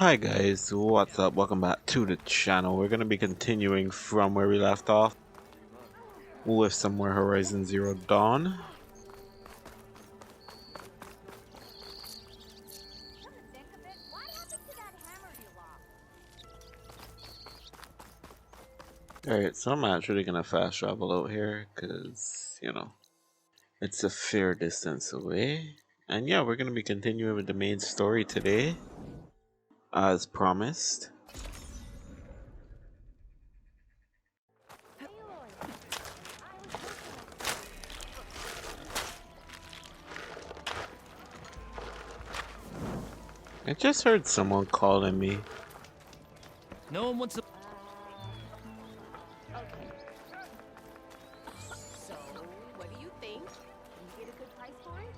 Hi guys, what's up? Welcome back to the channel. We're going to be continuing from where we left off with some more Horizon Zero Dawn. Alright, so I'm actually going to fast travel out here because, it's a fair distance away. And yeah, we're going to be continuing with the main story today, as promised. I just heard someone calling me. No one wants to. So, what do you think? Can you get a good price for it?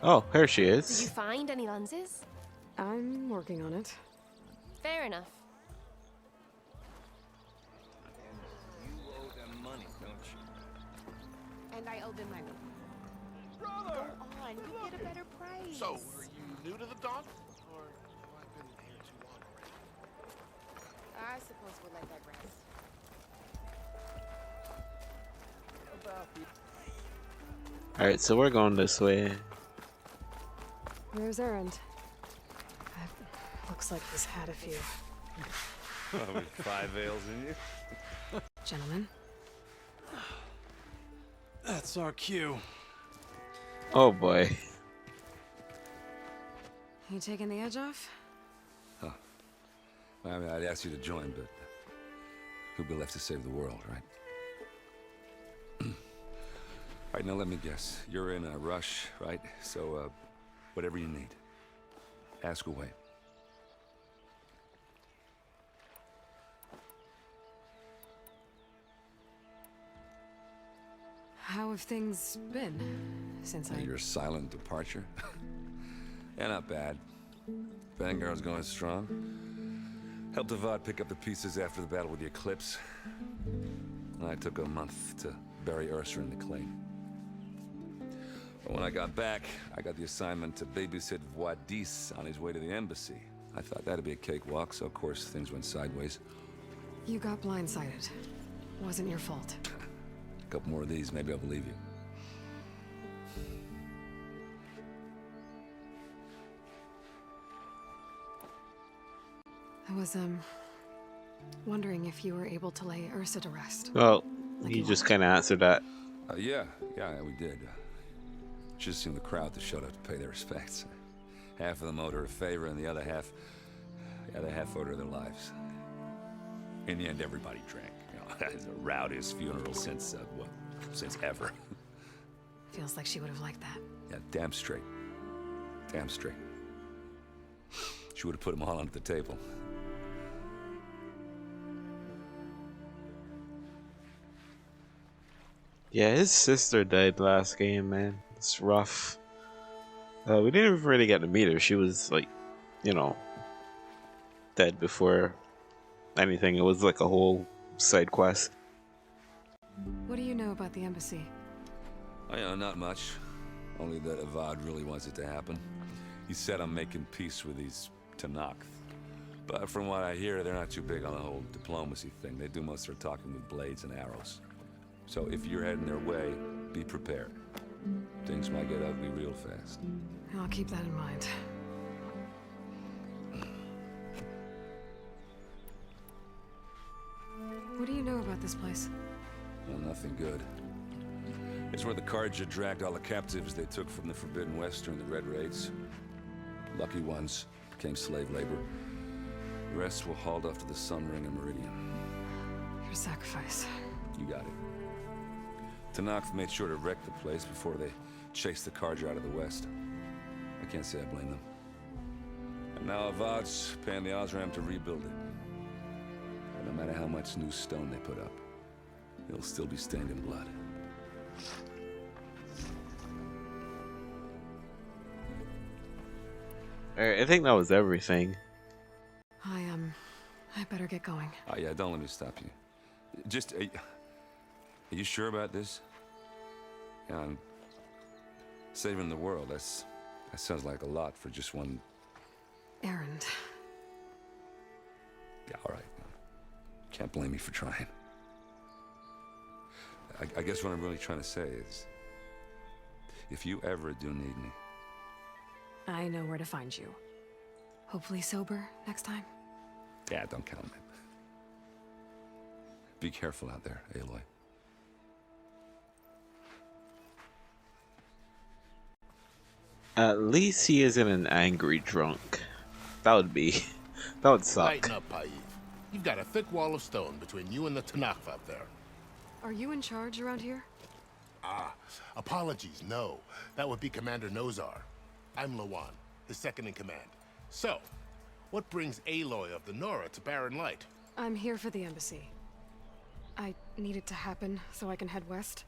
Oh, here she Did you is. find any lenses? I'm working on it. Fair enough. You owe them money, don't you? And I owe them money. Brother! Go on, you get a better price. So, are you new to the dock? Or have I been here too long already? I suppose we'll let that rest. Alright, so we're going this way. Where's Errand? Looks like he's had a few. With 5 ales in you? Gentlemen, That's our cue. Oh boy. you taking the edge off? I mean, I'd ask you to join, but who'll be left to save the world, right? All right, now let me guess. You're in a rush, right? So, whatever you need, ask away. How have things been since I... Your silent departure? Yeah, not bad. Vanguard's going strong. Helped Avad pick up the pieces after the battle with the Eclipse. I took a month to bury Ursa in the claim. But when I got back, I got the assignment to babysit Wadis on his way to the embassy. I thought that'd be a cakewalk, so of course things went sideways. You got blindsided. Wasn't your fault. A couple more of these, maybe I'll believe you. I was, wondering if you were able to lay Ursa to rest. Well, Like you you just wanted. kind of answered that. Yeah, we did. Just seemed the crowd that showed up to pay their respects. Half of them owed her a favor, and the other half owed her their lives. In the end, everybody drank. It's the rowdiest funeral since ever. Feels like she would have liked that. Yeah, damn straight. Damn straight. She would have put them all onto the table. Yeah, his sister died last game, man. It's rough. We didn't even really get to meet her. She was like, dead before anything. It was like a whole side quest. What do you know about the embassy? Not much. Only that Avad really wants it to happen. He said I'm making peace with these Tanakh. But from what I hear, they're not too big on the whole diplomacy thing. They do most of their talking with blades and arrows. So if you're heading their way, be prepared. Things might get ugly real fast. I'll keep that in mind. What do you know about this place? Well, nothing good. It's where the Carja dragged all the captives they took from the Forbidden West during the Red Raids. Lucky ones became slave labor. The rest were hauled off to the Sun Ring and Meridian. Your sacrifice. You got it. Tanakh made sure to wreck the place before they chased the Carja out of the West. I can't say I blame them. And now Avad's paying the Osram to rebuild it. And no matter how much new stone they put up, it'll still be stained in blood. Alright, I think that was everything. I better get going. Oh yeah, don't let me stop you. Just, are you sure about this? Yeah, I'm saving the world. That sounds like a lot for just one. Errand. Yeah, all right. Can't blame me for trying. I guess what I'm really trying to say is, if you ever do need me, I know where to find you. Hopefully sober next time. yeah, don't count on it. Be careful out there, Aloy. At least he isn't an angry drunk. That would be... that would suck. Lighten up, Paif. You've got a thick wall of stone between you and the Tanakh up there. Are you in charge around here? Ah, apologies, no. That would be Commander Nozar. I'm Lawan, his second in command. So, what brings Aloy of the Nora to Barren Light? I'm here for the embassy. I need it to happen so I can head west.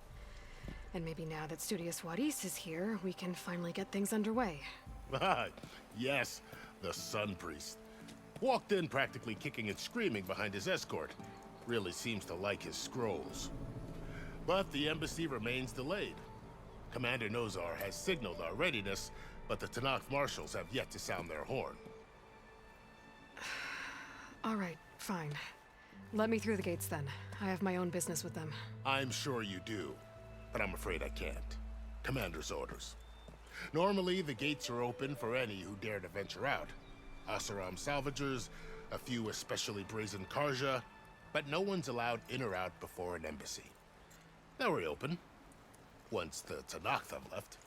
And maybe now that Studious Wadis is here, we can finally get things underway. Yes, the Sun Priest. Walked in practically kicking and screaming behind his escort. Really seems to like his scrolls. But the embassy remains delayed. Commander Nozar has signaled our readiness, but the Tanakh marshals have yet to sound their horn. All right, fine. Let me through the gates then. I have my own business with them. I'm sure you do, but I'm afraid I can't. Commander's orders. Normally, the gates are open for any who dare to venture out. Asaram salvagers, a few especially brazen Karja, but no one's allowed in or out before an embassy. They'll reopen, once the Tanakh have left.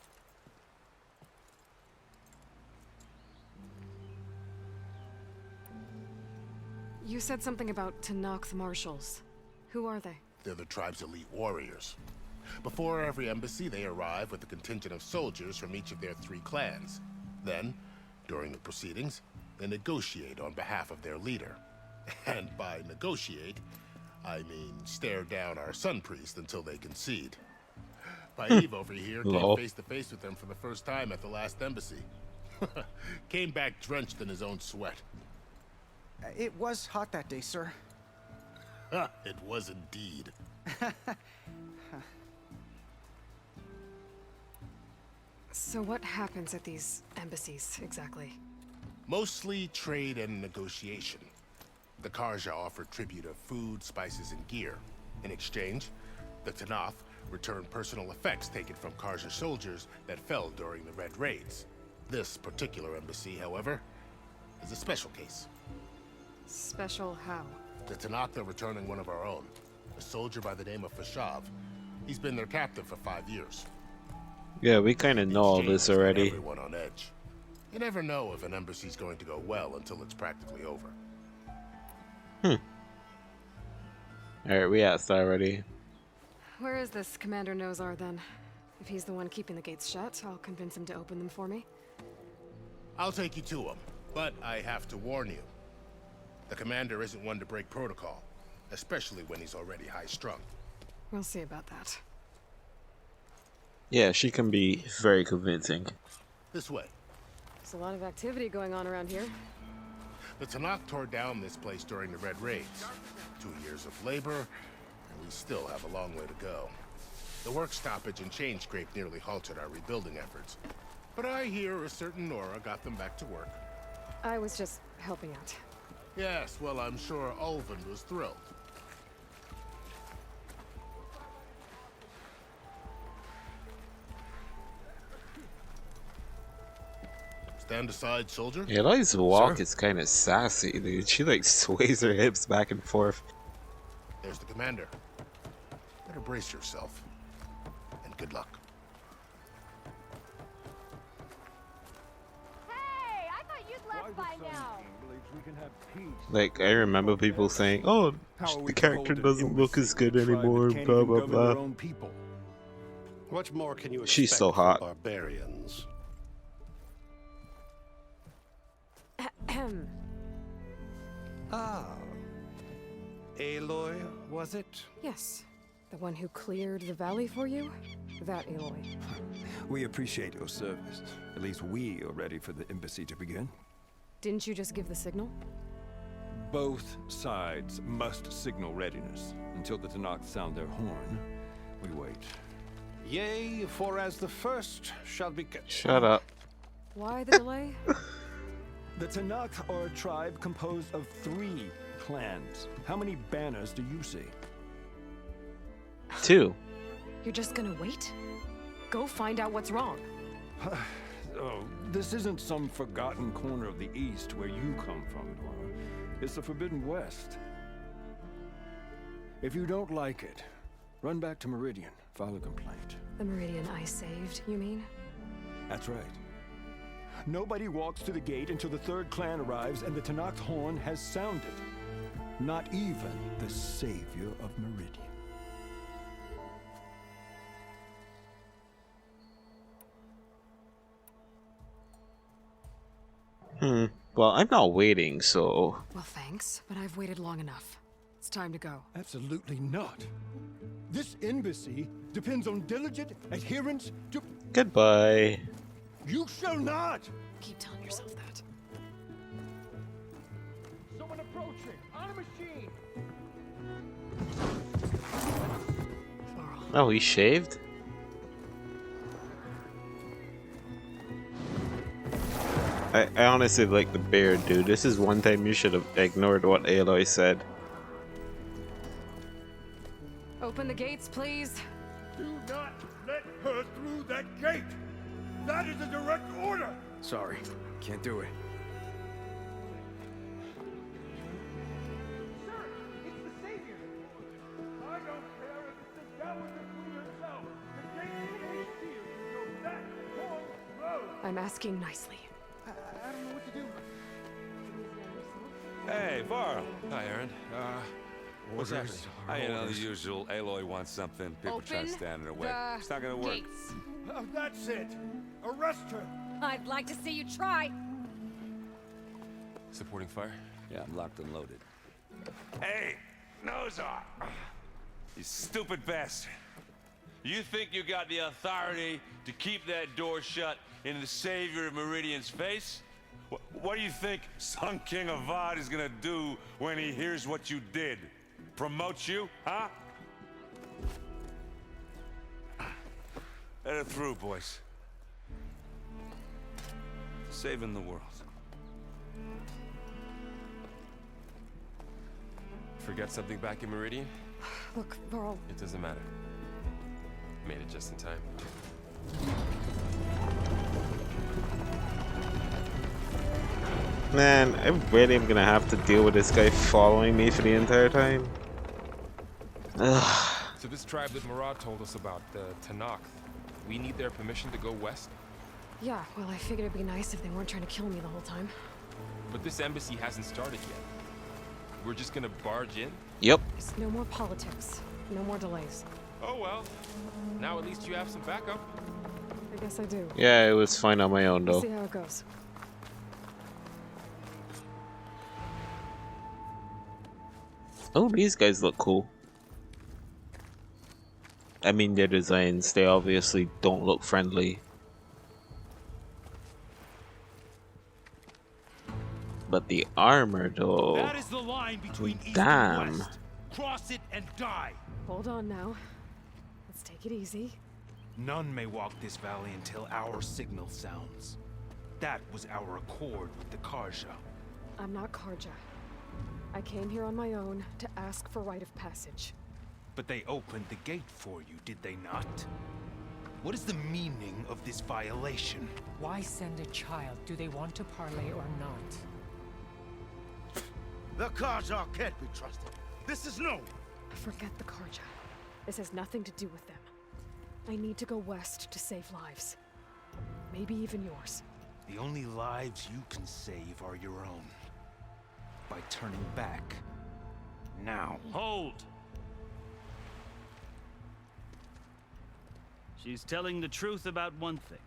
You said something about Tanakh marshals. Who are they? They're the tribe's elite warriors. Before every embassy, they arrive with a contingent of soldiers from each of their 3 clans. Then, during the proceedings, they negotiate on behalf of their leader. And by negotiate, I mean stare down our Sun Priest until they concede. Paif over here came face to face with them for the first time at the last embassy. Came back drenched in his own sweat. It was hot that day, sir. It was indeed. So what happens at these embassies, exactly? Mostly trade and negotiation. The Karja offer tribute of food, spices, and gear. In exchange, the Tanakh return personal effects taken from Karja soldiers that fell during the Red Raids. This particular embassy, however, is a special case. Special how? The Tanakh are returning one of our own, a soldier by the name of Fashav. He's been their captain for 5 years. Yeah, we kind of know all this already. Everyone on edge. You never know if an embassy's going to go well until it's practically over. Alright, we asked already. Where is this Commander Nozar then? If he's the one keeping the gates shut, I'll convince him to open them for me. I'll take you to him, but I have to warn you. The commander isn't one to break protocol, especially when he's already high-strung. We'll see about that. Yeah, she can be very convincing. This way. There's a lot of activity going on around here. The Tanakh tore down this place during the Red Raids. 2 years of labor, and we still have a long way to go. The work stoppage and chain scrape nearly halted our rebuilding efforts. But I hear a certain Nora got them back to work. I was just helping out. Yes, well, I'm sure Ulvin was thrilled. Stand aside, soldier. Aloy's walk is kind of sassy, dude. She like sways her hips back and forth. There's the commander. Better brace yourself. And good luck. Hey, I thought you'd left by now. Like, I remember people saying, oh, the character doesn't look as good anymore, blah blah blah. What more can you expect She's so from hot. barbarians? Ahem. Ah. Aloy, was it? Yes. The one who cleared the valley for you? That Aloy. We appreciate your service. At least we are ready for the embassy to begin. Didn't you just give the signal? Both sides must signal readiness. Until the Tanakh sound their horn, we wait. Yea, for as the first shall be kept. Shut up. Why the delay? The Tanakh are a tribe composed of 3 clans. How many banners do you see? 2. You're just gonna wait? Go find out what's wrong. Oh, this isn't some forgotten corner of the East where you come from, Nora. It's the Forbidden West. If you don't like it, run back to Meridian, file a complaint. The Meridian I saved, you mean? That's right. Nobody walks to the gate until the third clan arrives and the Tenakth horn has sounded. Not even the savior of Meridian. Well, I'm not waiting, so... Well, thanks, but I've waited long enough. It's time to go. Absolutely not. This embassy depends on diligent adherence to... Goodbye. You shall not! Keep telling yourself that. Someone approaching! On a machine! Varl. Oh, he shaved? I honestly like the beard, dude. This is one time you should have ignored what Aloy said. Open the gates, please. Do not let her through that gate! That is a direct order! Sorry, can't do it. Sir, it's the savior! I don't care if it's the Dowager Queen herself! The gate remains sealed until that horn blows! I'm asking nicely. I don't know what to do. Hey, Varl. Hi, Aaron. What's happening? You know, the usual. Aloy wants something. People try to stand in her way. It's not gonna work. Gates. That's it! Arrest her! I'd like to see you try. Supporting fire? Yeah, I'm locked and loaded. Hey, Nozar! You stupid bastard. You think you got the authority to keep that door shut in the savior of Meridian's face? What do you think Sun King Avad is gonna do when he hears what you did? Promote you, huh? Let her through, boys. Saving the world. Forget something back in Meridian? Look, Varl. It doesn't matter. Made it just in time. Man, I really am gonna have to deal with this guy following me for the entire time. Ugh. So this tribe that Murad told us about, the Tenakth, we need their permission to go west? Yeah, well, I figured it'd be nice if they weren't trying to kill me the whole time. But this embassy hasn't started yet. We're just gonna barge in? Yep. Just no more politics. No more delays. Oh well. Now at least you have some backup. I guess I do. Yeah, it was fine on my own We'll though. see how it goes. Oh, these guys look cool. I mean, their designs, they obviously don't look friendly. But the armor though. That is the line between east Damn. and west. Cross it and die. Hold on now. Let's take it easy. None may walk this valley until our signal sounds. That was our accord with the Karja. I'm not Karja. I came here on my own to ask for rite of passage. But they opened the gate for you, did they not? What is the meaning of this violation? Why send a child? Do they want to parley or not? The Karja can't be trusted. This is no. Forget the Karja. This has nothing to do with them. I need to go west to save lives. Maybe even yours. The only lives you can save are your own. By turning back. Now. Hold! She's telling the truth about one thing.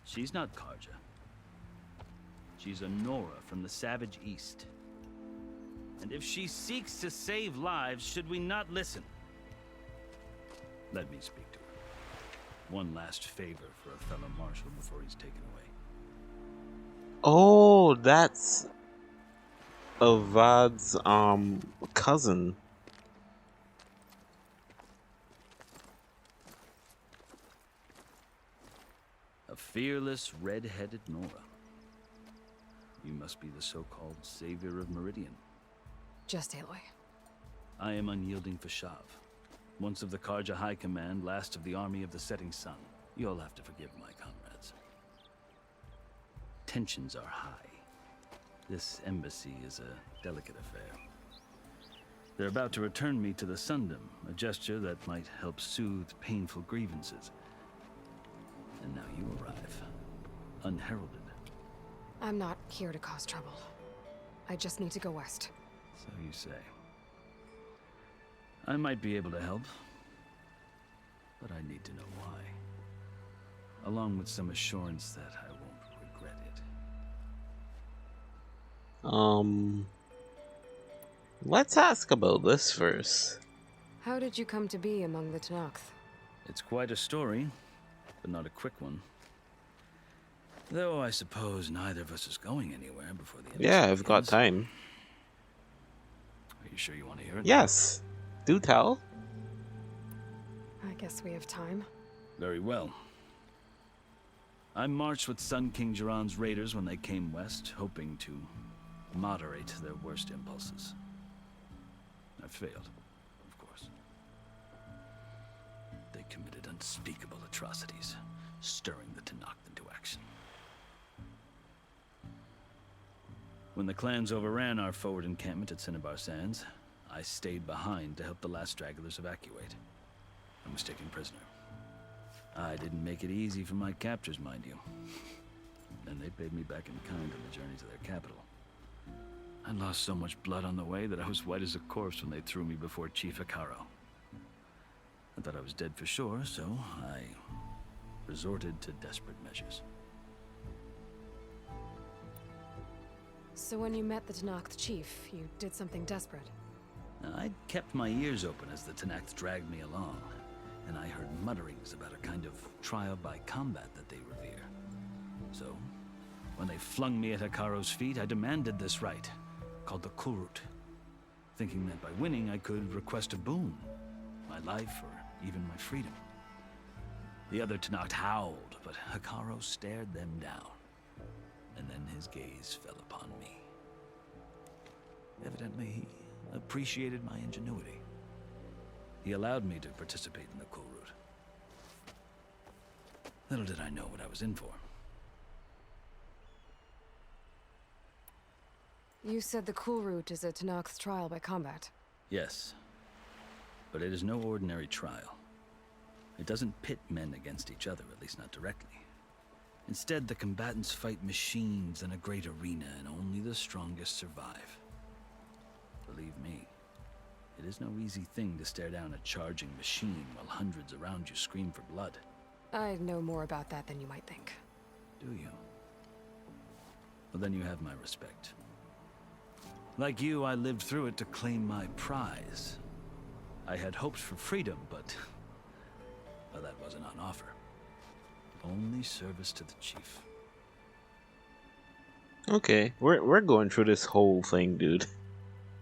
She's not Karja. She's a Nora from the Savage East. And if she seeks to save lives, should we not listen? Let me speak to her. One last favor for a fellow marshal before he's taken away. Oh, that's Avad's cousin. A fearless, red-headed Nora. You must be the so-called savior of Meridian. Just Aloy. I am unyielding Fashav. Once of the Karja High Command, last of the army of the setting sun. You'll have to forgive my comrades. Tensions are high. This embassy is a delicate affair. They're about to return me to the Sundom, a gesture that might help soothe painful grievances. And now you arrive, unheralded. I'm not here to cause trouble. I just need to go west. So you say. I might be able to help, but I need to know why. Along with some assurance that I won't regret it. Let's ask about this first. How did you come to be among the Tenakth? It's quite a story, but not a quick one. Though I suppose neither of us is going anywhere before the end. Yeah, I've got time. Are you sure you want to hear it? Yes. Do tell. I guess we have time. Very well. I marched with Sun King Jiran's raiders when they came west, hoping to moderate their worst impulses. I failed, of course. They committed unspeakable atrocities, stirring the Tenakth into action. When the clans overran our forward encampment at Cinnabar Sands, I stayed behind to help the last stragglers evacuate. I was taken prisoner. I didn't make it easy for my captors, mind you. And they paid me back in kind on the journey to their capital. I lost so much blood on the way that I was white as a corpse when they threw me before Chief Hikaru. I thought I was dead for sure, so I resorted to desperate measures. So when you met the Tenakth chief, you did something desperate? I'd kept my ears open as the Tenakth dragged me along, and I heard mutterings about a kind of trial by combat that they revere. So, when they flung me at Hikaru's feet, I demanded this right, called the Kulrut, thinking that by winning I could request a boon, my life or even my freedom. The other Tenakth howled, but Hikaru stared them down, and then his gaze fell upon me. Evidently, he appreciated my ingenuity. He allowed me to participate in the Kulrut. Little did I know what I was in for. You said the Kulrut is a Tenakth trial by combat. Yes, but it is no ordinary trial. It doesn't pit men against each other, at least not directly. Instead, the combatants fight machines in a great arena, and only the strongest survive. Believe me, it is no easy thing to stare down a charging machine while hundreds around you scream for blood. I know more about that than you might think. Do you? Well, then you have my respect. Like you, I lived through it to claim my prize. I had hoped for freedom, but well, that wasn't on offer. Only service to the chief. Okay, we're going through this whole thing, dude.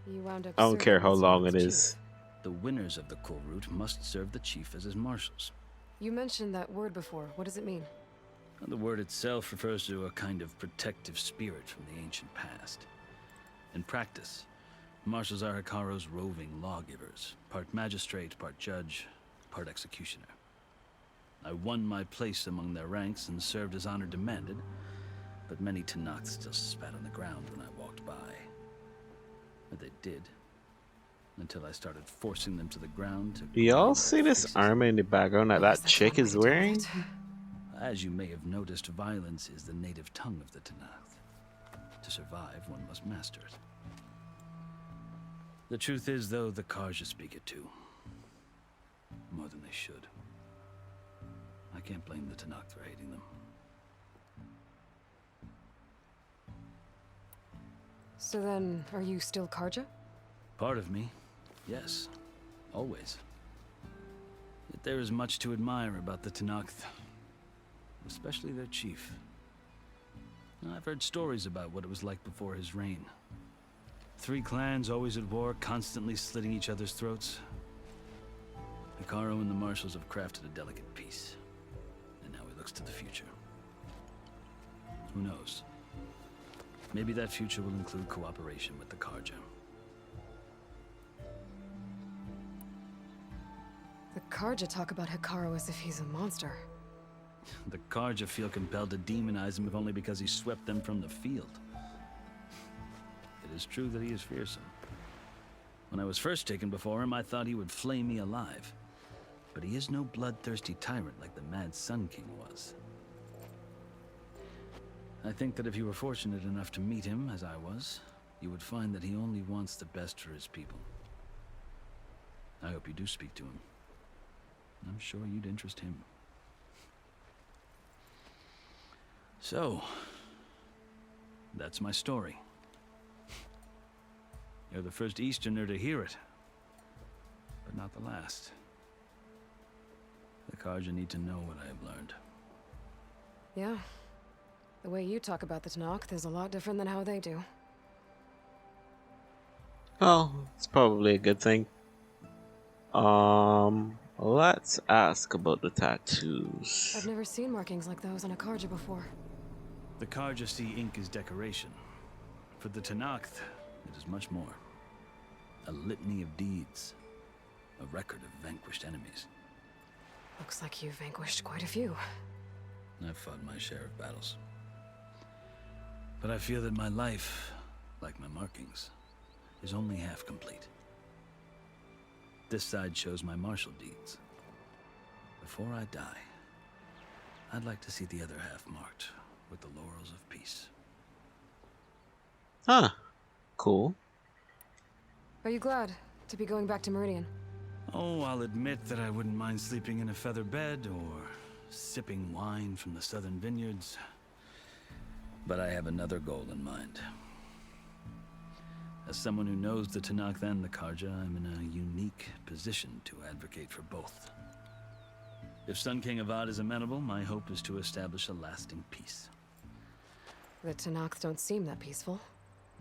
You wound up I don't care how serving long as it chief. is. The winners of the Kulrut must serve the chief as his marshals. You mentioned that word before. What does it mean? The word itself refers to a kind of protective spirit from the ancient past. In practice, marshals are Hikaru's roving lawgivers, part magistrate, part judge, part executioner. I won my place among their ranks and served as honor demanded, but many Tenakth still spat on the ground when I walked by. But they did, until I started forcing them to the ground to... Do y'all see this armor in the background that that chick is wearing? As you may have noticed, violence is the native tongue of the Tenakth. To survive, one must master it. The truth is, though, the Karja speak it too. More than they should. I can't blame the Tenakth for hating them. So then, are you still Karja? Part of me, yes. Always. Yet there is much to admire about the Tenakth. Especially their chief. I've heard stories about what it was like before his reign. 3 clans always at war, constantly slitting each other's throats. Hikaru and the marshals have crafted a delicate peace. And now he looks to the future. Who knows? Maybe that future will include cooperation with the Karja. The Karja talk about Hikaru as if he's a monster. The Karja feel compelled to demonize him if only because he swept them from the field. It is true that he is fearsome. When I was first taken before him, I thought he would flay me alive. But he is no bloodthirsty tyrant like the Mad Sun King was. I think that if you were fortunate enough to meet him, as I was, you would find that he only wants the best for his people. I hope you do speak to him. I'm sure you'd interest him. So, that's my story. You're the first Easterner to hear it, but not the last. The Karja need to know what I have learned. Yeah. The way you talk about the Tanakh is a lot different than how they do. Well, it's probably a good thing. Let's ask about the tattoos. I've never seen markings like those on a Karja before. The Karja see ink as decoration. For the Tanakh, it is much more. A litany of deeds. A record of vanquished enemies. Looks like you've vanquished quite a few. I've fought my share of battles. But I feel that my life, like my markings, is only half complete. This side shows my martial deeds. Before I die, I'd like to see the other half marked with the laurels of peace. Huh. Cool. Are you glad to be going back to Meridian? Oh, I'll admit that I wouldn't mind sleeping in a feather bed or sipping wine from the southern vineyards. But I have another goal in mind. As someone who knows the Tanakh and the Karja, I'm in a unique position to advocate for both. If Sun King Avad is amenable, my hope is to establish a lasting peace. The Tanakh don't seem that peaceful.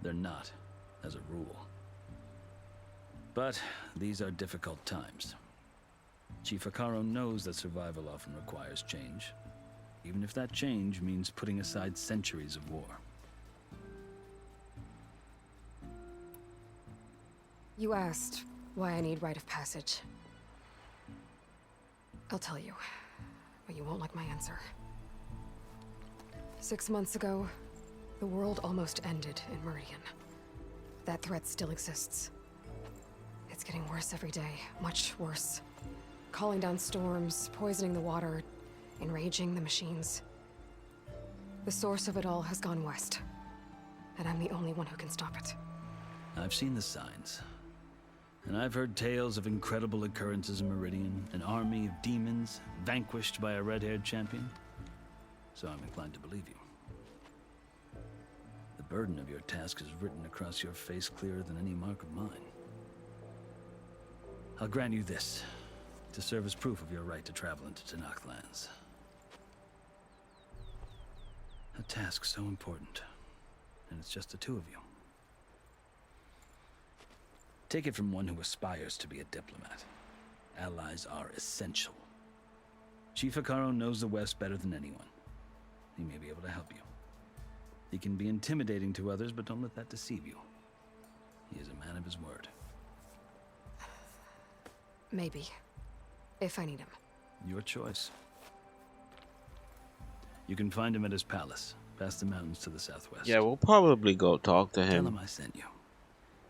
They're not, as a rule. But these are difficult times. Chief Hikaru knows that survival often requires change, even if that change means putting aside centuries of war. You asked why I need rite of passage. I'll tell you, but you won't like my answer. 6 months ago, the world almost ended in Meridian. That threat still exists. It's getting worse every day, much worse. Calling down storms, poisoning the water, enraging the machines. The source of it all has gone west, and I'm the only one who can stop it. I've seen the signs. And I've heard tales of incredible occurrences in Meridian, an army of demons vanquished by a red-haired champion. So I'm inclined to believe you. The burden of your task is written across your face clearer than any mark of mine. I'll grant you this, to serve as proof of your right to travel into Tanakh lands. A task so important, and it's just the two of you. Take it from one who aspires to be a diplomat. Allies are essential. Chief Hikaru knows the West better than anyone. He may be able to help you. He can be intimidating to others, but don't let that deceive you. He is a man of his word. Maybe. If I need him. Your choice. You can find him at his palace, past the mountains to the southwest. Yeah, we'll probably go talk to him. Tell him I sent you,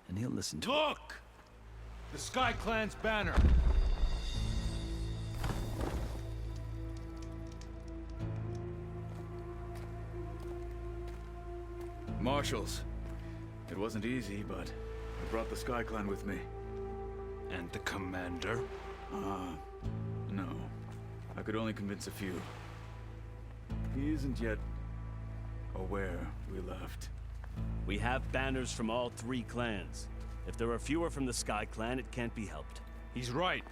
and he'll listen to Look! The Sky Clan's banner! Marshals. It wasn't easy, but I brought the Sky Clan with me. And the commander? No. I could only convince a few. He isn't yet aware we left. We have banners from all 3 clans. If there are fewer from the Sky Clan, it can't be helped. He's right.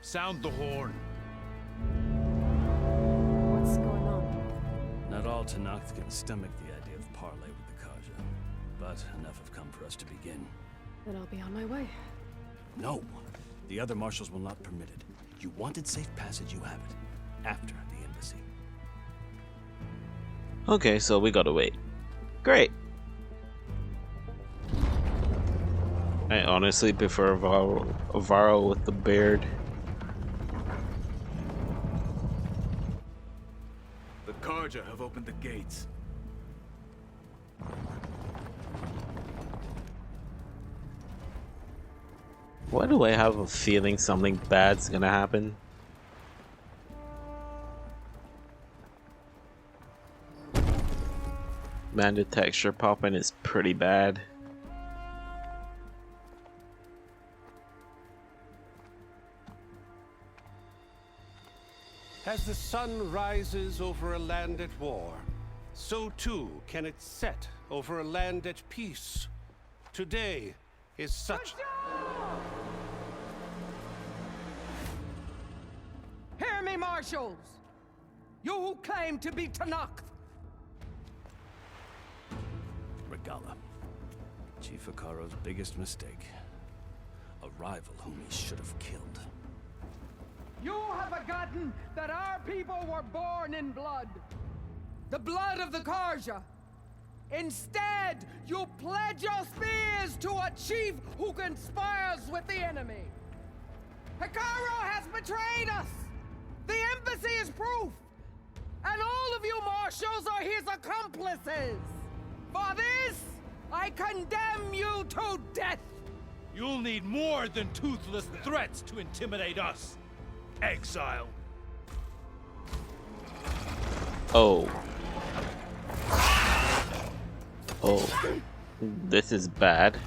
Sound the horn. What's going on? Not all Tanakh can stomach the idea of parley with the Karja, but enough have come for us to begin. Then I'll be on my way. No, the other marshals will not permit it. You wanted safe passage, you have it. After the embassy. Okay, so we gotta wait. Great. I honestly prefer Varro with the beard. Karja have opened the gates. Why do I have a feeling something bad's gonna happen? Man, the texture popping is pretty bad. As the sun rises over a land at war, so too can it set over a land at peace. Today is such... Hear me, marshals! You who claim to be Tanakh! Regala. Chief Hikaro's biggest mistake. A rival whom he should have killed. You have forgotten that our people were born in blood. The blood of the Karja. Instead, you pledge your spears to a chief who conspires with the enemy. Hikaro has betrayed us! The embassy is proof! And all of you marshals are his accomplices! For this, I condemn you to death! You'll need more than toothless threats to intimidate us. Exile. Oh. Oh. This is bad.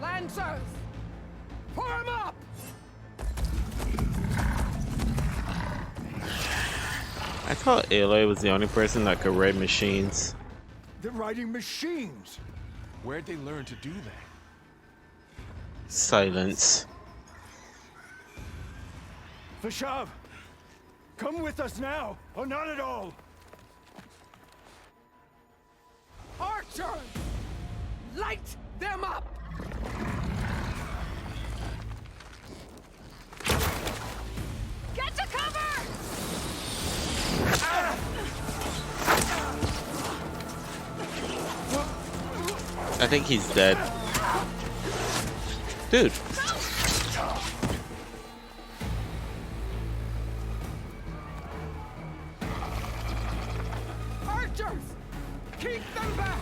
Lancers! Form up! I thought Aloy was the only person that could ride machines. They're riding machines. Where'd they learn to do that? Silence. Vashav, come with us now, or not at all. Archers! Light them up! Get to cover! I think he's dead. Dude. Archers! Keep them back!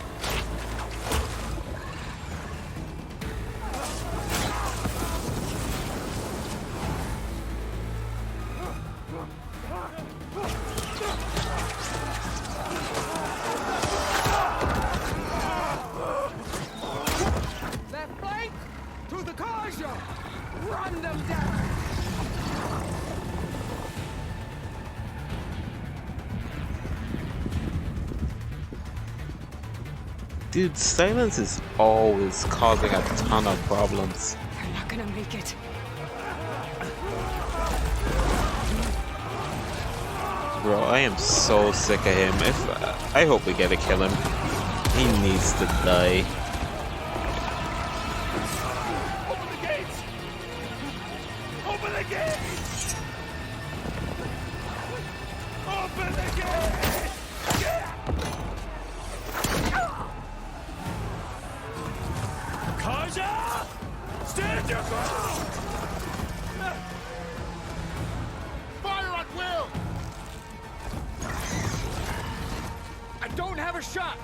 Left flank to the Karja! Run them down! Dude, silence is always causing a ton of problems. They're not gonna make it. Bro, I am so sick of him. I hope we get to kill him. He needs to die. Open the gates! Open the gates! Open the gates! Karja! Stand your ground! Fire at will! I don't have a shot!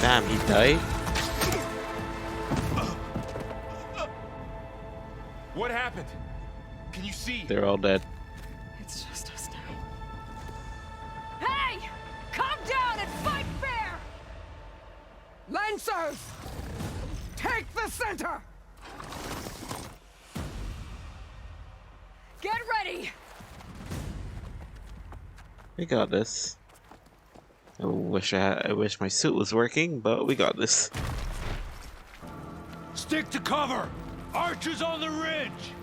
Damn, he died? What happened? Can you see? They're all dead. It's just us now. Hey! Calm down and fight fair! Lancers! Take the center! Get ready! We got this. I wish my suit was working, but we got this. Stick to cover! Archers on the ridge!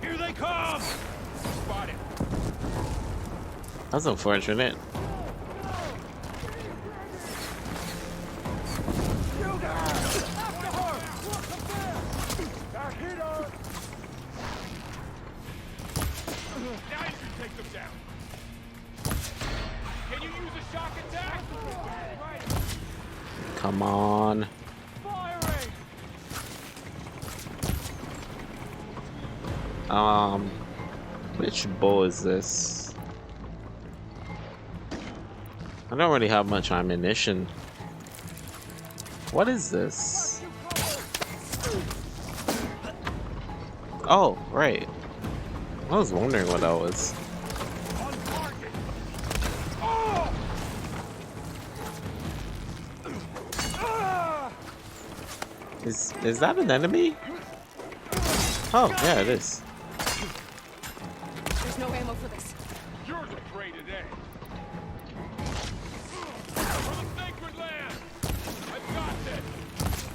Here they come! Spotted. That's unfortunate. Now you can take them down. Can you use a shock attack? Come on. Which bow is this? I don't really have much ammunition. What is this? Oh, right. I was wondering what that was. Is that an enemy? Oh, yeah, it is. There's no ammo for this. Yours are prey today. For the sacred land! I've got this!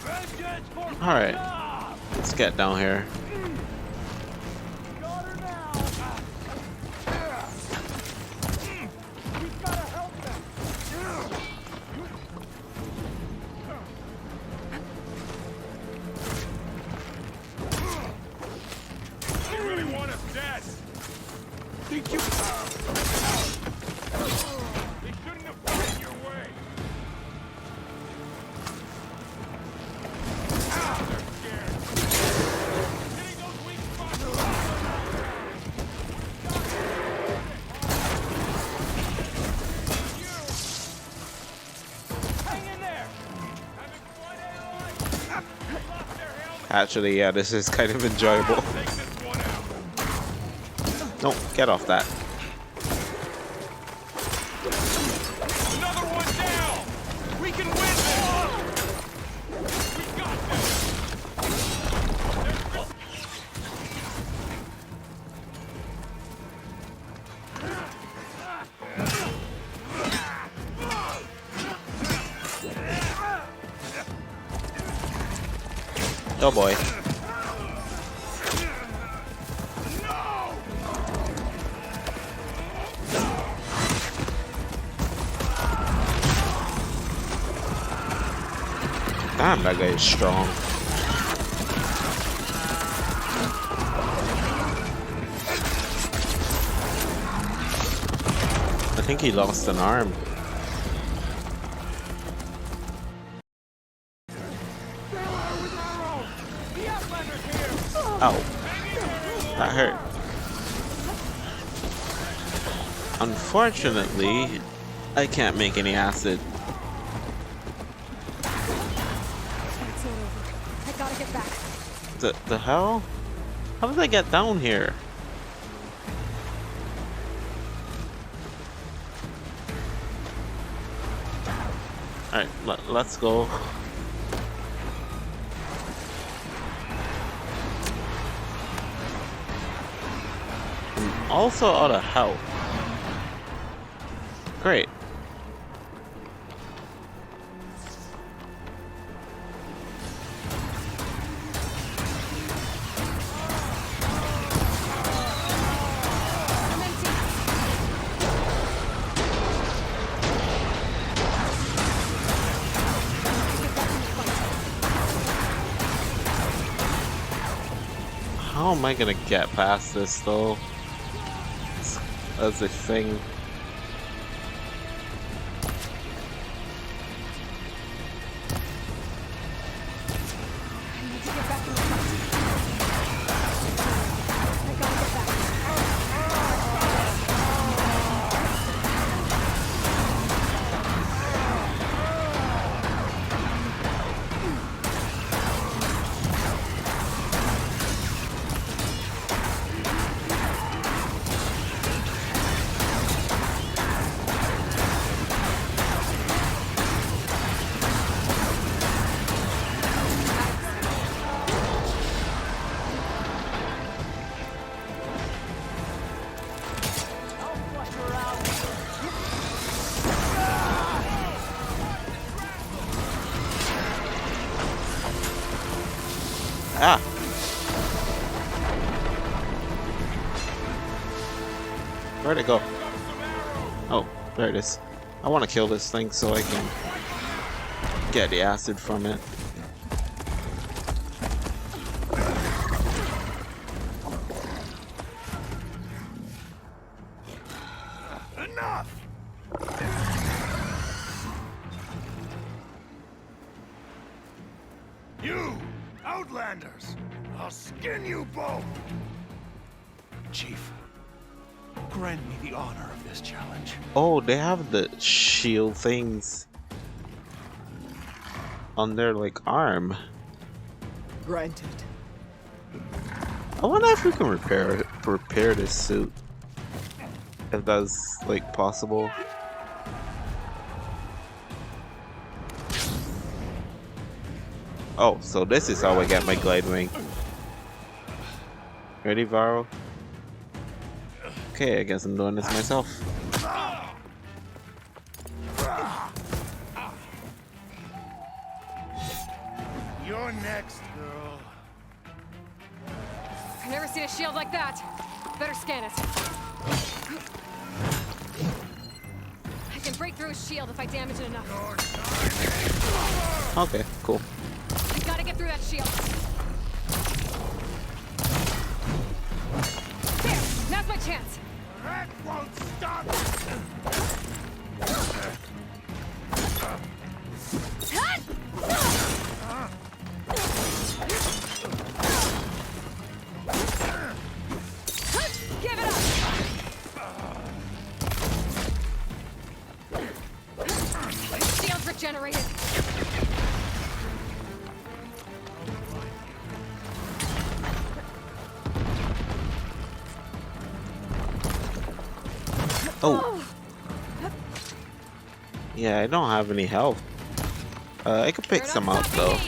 Vengeance for Alright. Let's get down here. They really want us dead! Think you... They shouldn't have put it your way! They're scared! Hitting those weak spots! Hang in there! Having fun, Aloy? They lost their helmet! Actually, yeah, this is kind of enjoyable. Take this one out! No, get off that. Another one down! We can win this! We got this! Oh boy. Damn, that guy is strong. I think he lost an arm. Ow. That hurt. Unfortunately, I can't make any acid. It's not over. I gotta get back. The hell? How did I get down here? Alright, let's go. I'm also out of health. Great. How am I gonna get past this though? That's the thing. Ah! Where'd it go? Oh, there it is. I want to kill this thing so I can get the acid from it. Enough! You, Outlanders! I'll skin you both! Chief, grant me the honor of this challenge. Oh, they have the shield things on their like arm. Granted. I wonder if we can repair this suit. If that's like possible. Oh, so this is how I get my glide wing. Ready, Varro? Okay, I guess I'm doing this myself. You're next, girl. I've never seen a shield like that. Better scan it. I can break through a shield if I damage it enough. Okay, cool. I gotta get through that shield. There! Now's my chance! That won't stop! Give it up! Shield's regenerated. Oh. Yeah, I don't have any health. I could pick some up though.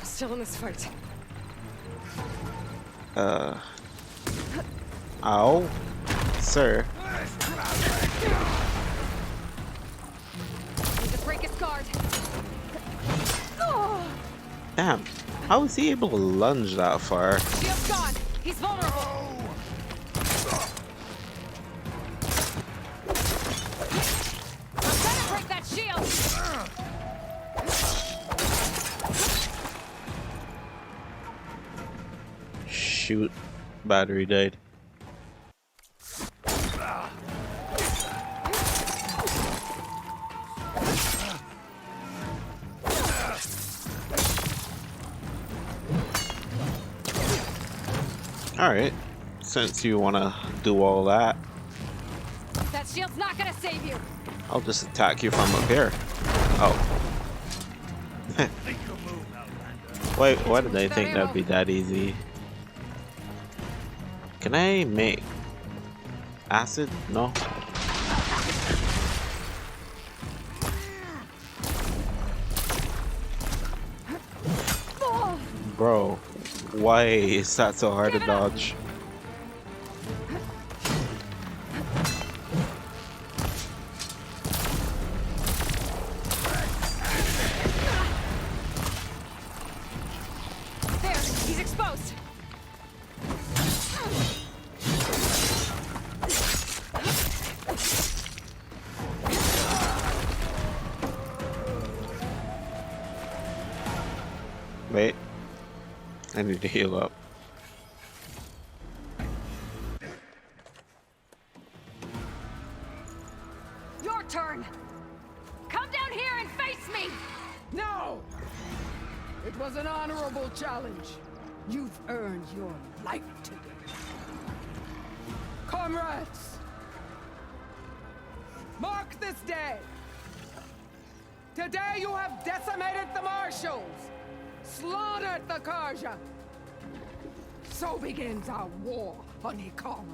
Still in this fight. Ow. Sir. Need to break his guard. Damn. How is he able to lunge that far? Shield's gone. He's vulnerable. I'm gonna break that shield. Shoot. Battery died. Alright. Since you want to do all that, That shield's not gonna save you. I'll just attack you from up here. Oh. Wait, why did I think that'd be that easy? Can I make acid? No. Bro, why is that so hard to dodge? There, he's exposed. Wait. I need to heal up. Your turn. Come down here and face me. No! It was an honorable challenge. You've earned your life today. Comrades! Mark this day! Today you have decimated the Marshals! Slaughtered the Karja! So begins our war on Hikaru.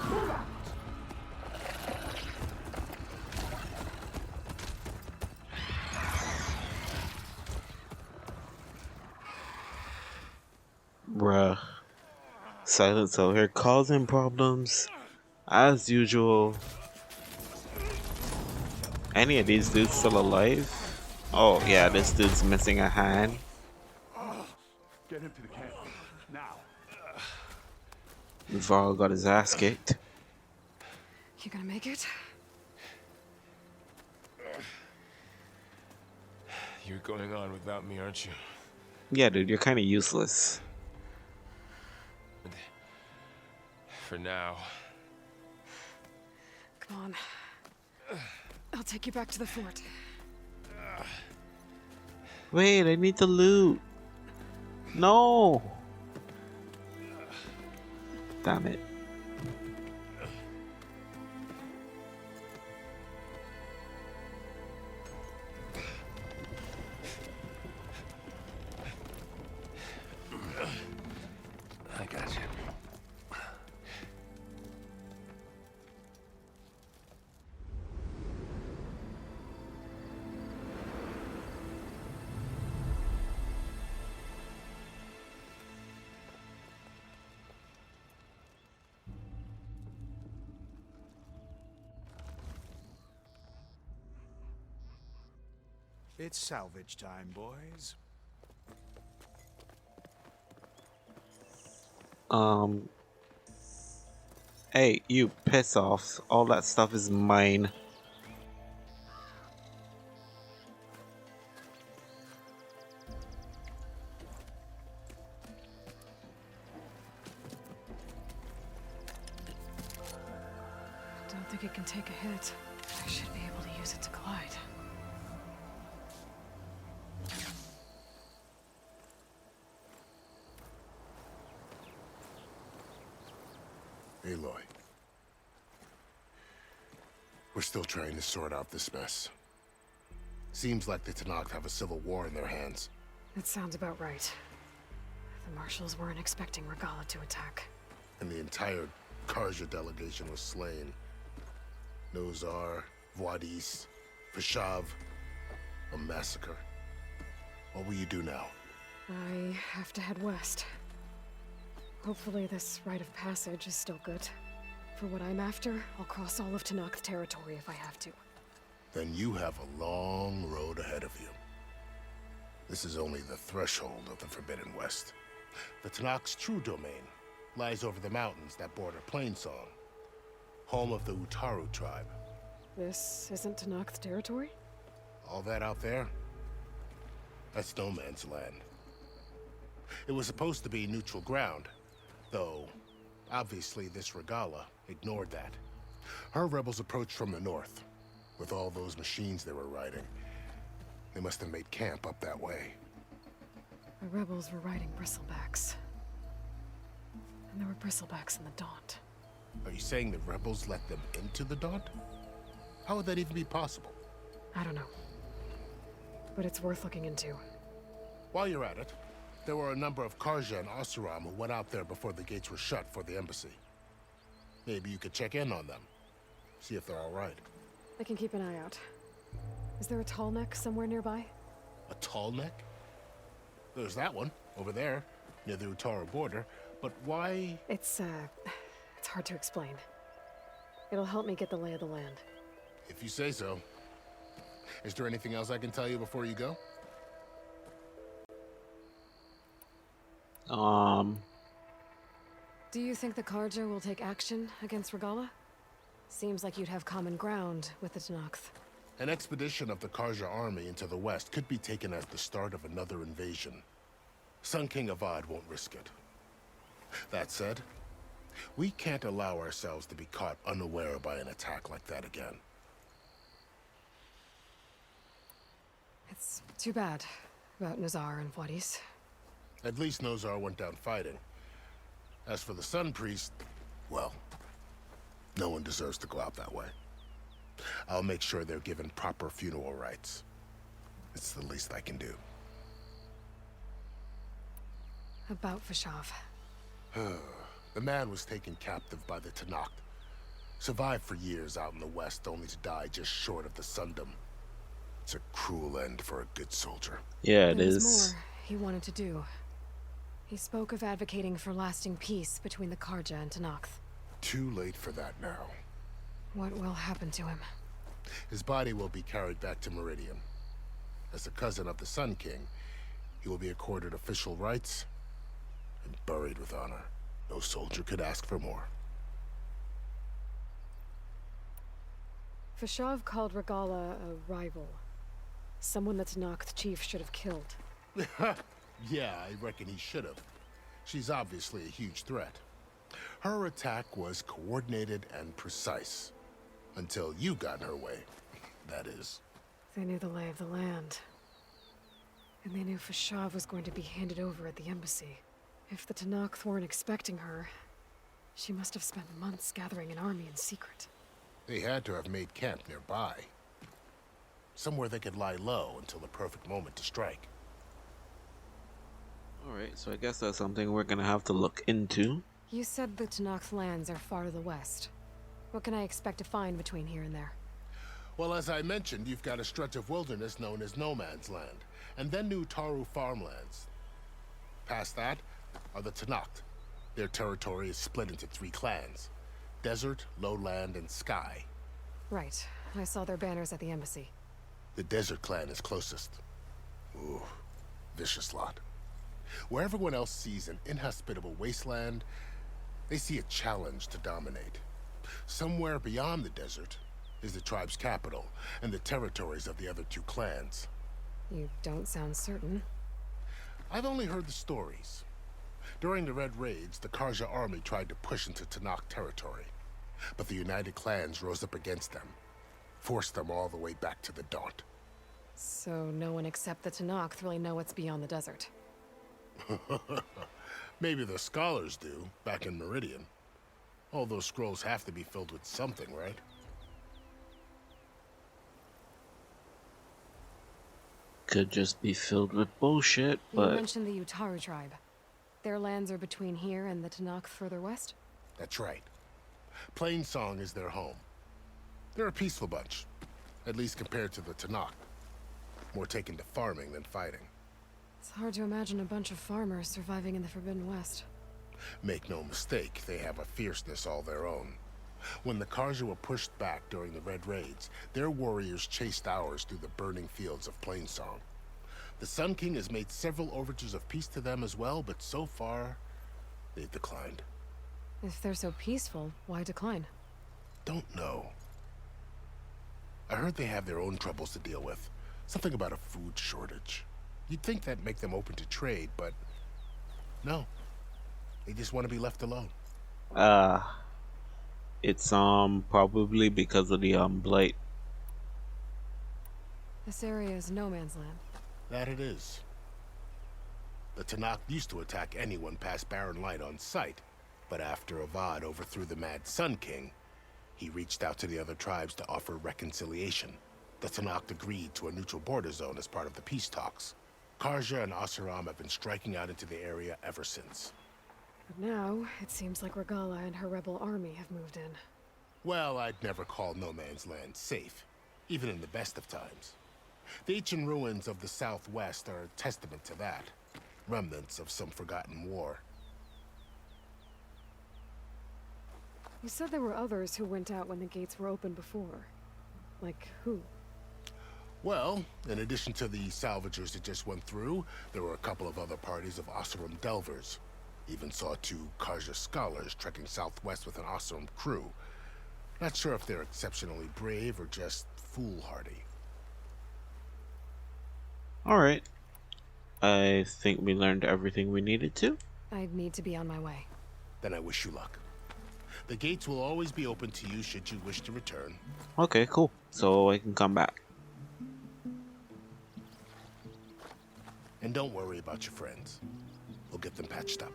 Move out! Bruh. Silence out here causing problems as usual. Any of these dudes still alive? Oh yeah, this dude's missing a hand. Get him to the camp. Now. Varl got his ass kicked. You gonna make it? You're going on without me, aren't you? Yeah, dude, you're kind of useless. For now. Come on. I'll take you back to the fort. Wait, I need to loot. No. Damn it. I got you. It's salvage time, boys. Hey, you piss off. All that stuff is mine. Don't think it can take a hit. I should be able to use it to glide. Aloy. We're still trying to sort out this mess. Seems like the Tenakth have a civil war in their hands. That sounds about right. The marshals weren't expecting Regalla to attack. And the entire Karja delegation was slain. Nozar, Vuadis, Vashav. A massacre. What will you do now? I have to head west. Hopefully this rite of passage is still good. For what I'm after, I'll cross all of Tenakth territory if I have to. Then you have a long road ahead of you. This is only the threshold of the Forbidden West. The Tenakth's true domain lies over the mountains that border Plainsong, home of the Utaru tribe. This isn't Tenakth territory? All that out there? That's no man's land. It was supposed to be neutral ground, though obviously this Regalla ignored that. Her rebels approached from the north, with all those machines they were riding. They must have made camp up that way. The rebels were riding bristlebacks. And there were bristlebacks in the Daunt. Are you saying the rebels let them into the Daunt? How would that even be possible? I don't know. But it's worth looking into. While you're at it, there were a number of Karja and Oseram who went out there before the gates were shut for the embassy. Maybe you could check in on them. See if they're all right. I can keep an eye out. Is there a tall neck somewhere nearby? A tall neck? There's that one, over there, near the Utaru border. But why? It's hard to explain. It'll help me get the lay of the land. If you say so. Is there anything else I can tell you before you go? Do you think the Karja will take action against Regalla? Seems like you'd have common ground with the Tenakth. An expedition of the Karja army into the west could be taken as the start of another invasion. Sun King Avad won't risk it. That said, we can't allow ourselves to be caught unaware by an attack like that again. It's too bad about Nazar and Vuadis. At least Nozar went down fighting. As for the Sun Priest, well, no one deserves to go out that way. I'll make sure they're given proper funeral rites. It's the least I can do. About Vashav. The man was taken captive by the Tenakth. Survived for years out in the west, only to die just short of the Sundom. It's a cruel end for a good soldier. Yeah, it There's is. more he wanted to do. He spoke of advocating for lasting peace between the Karja and Tenakth. Too late for that now. What will happen to him? His body will be carried back to Meridian. As a cousin of the Sun King, he will be accorded official rights and buried with honor. No soldier could ask for more. Fashav called Regala a rival. Someone that Tanakh chief should have killed. Yeah, I reckon he should have. She's obviously a huge threat. Her attack was coordinated and precise. Until you got in her way, that is. They knew the lay of the land. And they knew Fashav was going to be handed over at the embassy. If the Tanakh weren't expecting her, she must have spent months gathering an army in secret. They had to have made camp nearby. Somewhere they could lie low until the perfect moment to strike. Alright, so I guess that's something we're gonna have to look into. You said the Tanakh's lands are far to the west. What can I expect to find between here and there? Well, as I mentioned, you've got a stretch of wilderness known as No Man's Land, and then New Taru farmlands. Past that are the Tanakh. Their territory is split into 3 clans: Desert, Lowland, and Sky. Right. I saw their banners at the embassy. The Desert clan is closest. Ooh, vicious lot. Where everyone else sees an inhospitable wasteland, they see a challenge to dominate. Somewhere beyond the desert is the tribe's capital and the territories of the other 2 clans. You don't sound certain. I've only heard the stories. During the Red Raids, the Karja army tried to push into Tanakh territory, but the United Clans rose up against them, forced them all the way back to the Daunt. So no one except the Tanakh really know what's beyond the desert. Maybe the scholars do, back in Meridian. All those scrolls have to be filled with something, right? Could just be filled with bullshit, but... You mentioned the Utaru tribe. Their lands are between here and the Tanakh further west? That's right. Plainsong is their home. They're a peaceful bunch, at least compared to the Tanakh. More taken to farming than fighting. It's hard to imagine a bunch of farmers surviving in the Forbidden West. Make no mistake, they have a fierceness all their own. When the Karja were pushed back during the Red Raids, their warriors chased ours through the burning fields of Plainsong. The Sun King has made several overtures of peace to them as well, but so far, they've declined. If they're so peaceful, why decline? Don't know. I heard they have their own troubles to deal with. Something about a food shortage. You'd think that'd make them open to trade, but no. They just want to be left alone. It's probably because of the blight. This area is no man's land. That it is. The Tanakh used to attack anyone past Barren Light on sight, but after Avad overthrew the Mad Sun King, he reached out to the other tribes to offer reconciliation. The Tanakh agreed to a neutral border zone as part of the peace talks. Karja and Asuram have been striking out into the area ever since. But now, it seems like Regala and her rebel army have moved in. Well, I'd never call No Man's Land safe, even in the best of times. The ancient ruins of the Southwest are a testament to that. Remnants of some forgotten war. You said there were others who went out when the gates were open before. Like who? Well, in addition to the salvagers that just went through, there were a couple of other parties of Oseram Delvers. Even saw 2 Karja scholars trekking southwest with an Oseram crew. Not sure if they're exceptionally brave or just foolhardy. Alright. I think we learned everything we needed to. I'd need to be on my way. Then I wish you luck. The gates will always be open to you should you wish to return. Okay, cool. So I can come back. And don't worry about your friends. We'll get them patched up.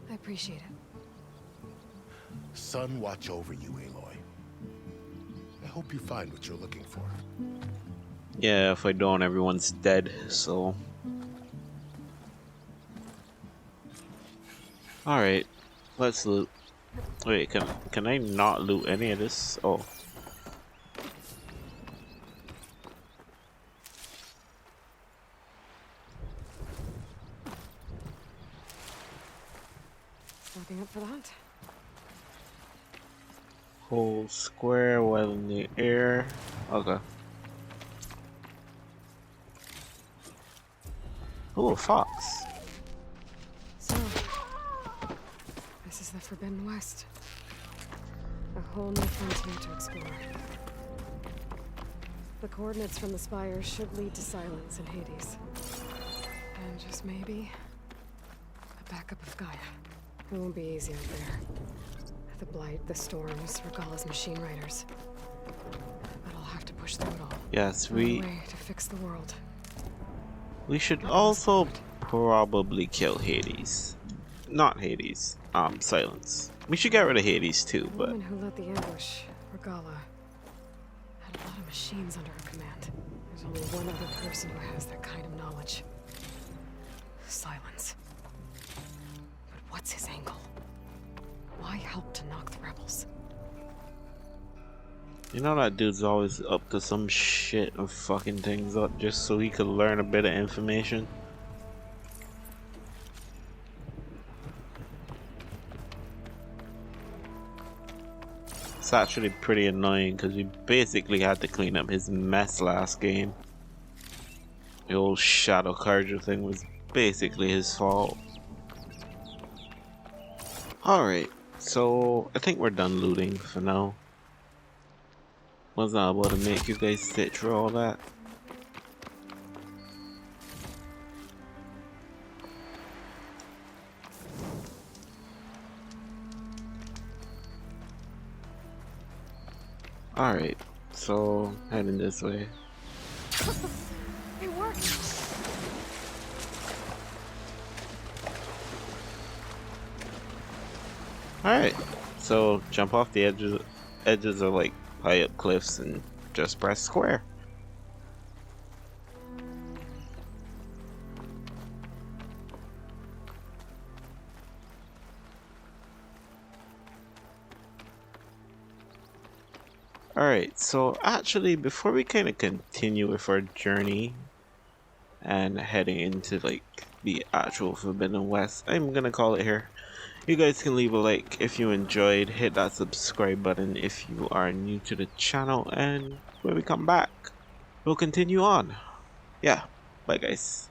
I appreciate it. Sun watch over you, Aloy. I hope you find what you're looking for. Yeah, if I don't, everyone's dead, so... Alright, let's loot. Wait, can I not loot any of this? Oh. Wrapping up for the hunt. Hold square while in the air. Okay. Oh, a fox. So, this is the Forbidden West. A whole new frontier to explore. The coordinates from the spires should lead to Silence in Hades. And just maybe, a backup of Gaia. It won't be easy out there. The Blight, the Storms, Regalla's machine riders. But I'll have to push through it all. Yes, Find a way to fix the world. We should also probably kill Hades. Not Hades. Silence. We should get rid of Hades too, The but woman who led the ambush, Regalla, had a lot of machines under her command. There's only one other person who has that kind of knowledge. Silence. But what's his angle? Why help to knock the rebels? you know that dude's always up to some shit and fucking things up just so he could learn a bit of information. It's actually pretty annoying because we basically had to clean up his mess last game. The old Shadow Carja thing was basically his fault. Alright, so I think we're done looting for now. Was not able to make you guys sit through all that. Alright, so heading this way. It worked! Alright, so jump off the edges of like high up cliffs and just press square. Alright, so actually before we kind of continue with our journey and heading into like the actual Forbidden West, I'm gonna call it here. You guys can leave a like if you enjoyed, hit that subscribe button if you are new to the channel, and when we come back, we'll continue on. Yeah, bye guys.